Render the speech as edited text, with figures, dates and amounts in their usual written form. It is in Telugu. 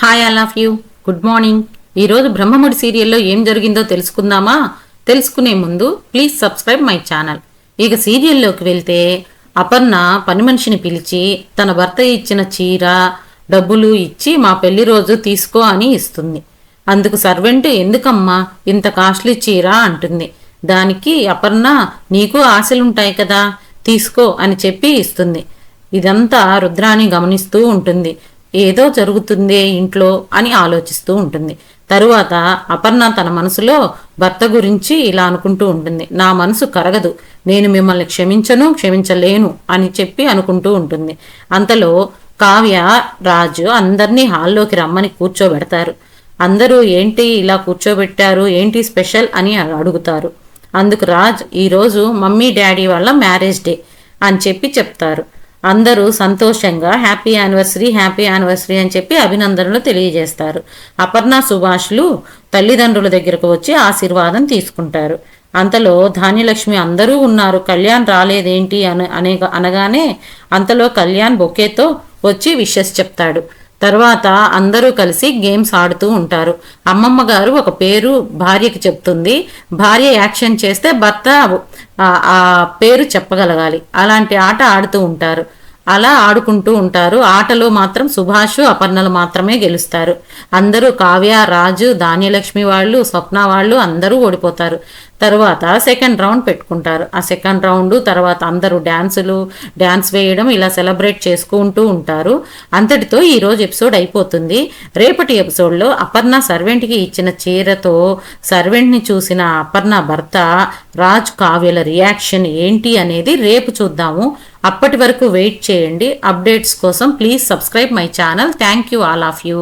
Hi all of you, good morning. ఈరోజు బ్రహ్మముడి సీరియల్లో ఏం జరిగిందో తెలుసుకుందామా? తెలుసుకునే ముందు ప్లీజ్ సబ్స్క్రైబ్ మై ఛానల్. ఇక సీరియల్లోకి వెళ్తే అపర్ణ పని మనిషిని పిలిచి తన భర్త ఇచ్చిన చీర డబ్బులు ఇచ్చి మా పెళ్లి రోజు తీసుకో అని ఇస్తుంది. అందుకు సర్వెంట్ ఎందుకమ్మా ఇంత కాస్ట్లీ చీర అంటుంది. దానికి అపర్ణ నీకు ఆశలుంటాయి కదా, తీసుకో అని చెప్పి ఇస్తుంది. ఇదంతా రుద్రాణి గమనిస్తూ ఉంటుంది. ఏదో జరుగుతుందే ఇంట్లో అని ఆలోచిస్తూ ఉంటుంది. తరువాత అపర్ణ తన మనసులో భర్త గురించి ఇలా అనుకుంటూ ఉంటుంది. నా మనసు కరగదు, నేను మిమ్మల్ని క్షమించలేను అని చెప్పి అనుకుంటూ ఉంటుంది. అంతలో కావ్య రాజు అందరినీ హాల్లోకి రమ్మని కూర్చోబెడతారు. అందరూ ఏంటి ఇలా కూర్చోబెట్టారు, ఏంటి స్పెషల్ అని అడుగుతారు. అందుకు రాజ్ ఈరోజు మమ్మీ డాడీ వాళ్ళ మ్యారేజ్ డే అని చెప్పి చెప్తారు. అందరూ సంతోషంగా హ్యాపీ యానివర్సరీ అని చెప్పి అభినందనలు తెలియజేస్తారు. అపర్ణ సుభాష్లు తల్లిదండ్రుల దగ్గరకు వచ్చి ఆశీర్వాదం తీసుకుంటారు. అంతలో ధాన్యలక్ష్మి అందరూ ఉన్నారు, కళ్యాణ్ రాలేదేంటి అనగానే అంతలో కళ్యాణ్ బొకేతో వచ్చి విషెస్ చెప్తాడు. తర్వాత అందరూ కలిసి గేమ్స్ ఆడుతూ ఉంటారు. అమ్మమ్మ గారు ఒక పేరు భార్యకి చెప్తుంది. భార్య యాక్షన్ చేస్తే భర్త ఆ పేరు చెప్పగలగాలి. అలాంటి ఆట ఆడుతూ ఉంటారు. అలా ఆడుకుంటూ ఉంటారు. ఆటలో మాత్రం సుభాష్ అపర్ణలు మాత్రమే గెలుస్తారు. అందరూ కావ్య, రాజు, ధాన్యలక్ష్మి వాళ్ళు, స్వప్న వాళ్ళు అందరూ ఓడిపోతారు. తర్వాత సెకండ్ రౌండ్ పెట్టుకుంటారు. ఆ సెకండ్ రౌండ్ తర్వాత అందరూ డ్యాన్స్ వేయడం ఇలా సెలబ్రేట్ చేసుకుంటూ ఉంటారు. అంతటితో ఈరోజు ఎపిసోడ్ అయిపోతుంది. రేపటి ఎపిసోడ్లో అపర్ణ సర్వెంట్కి ఇచ్చిన చీరతో సర్వెంట్ని చూసిన అపర్ణ భర్త రాజ్ కావ్యల రియాక్షన్ ఏంటి అనేది రేపు చూద్దాము. అప్పటి వరకు వెయిట్ చేయండి. అప్డేట్స్ కోసం please subscribe my channel. Thank you all of you.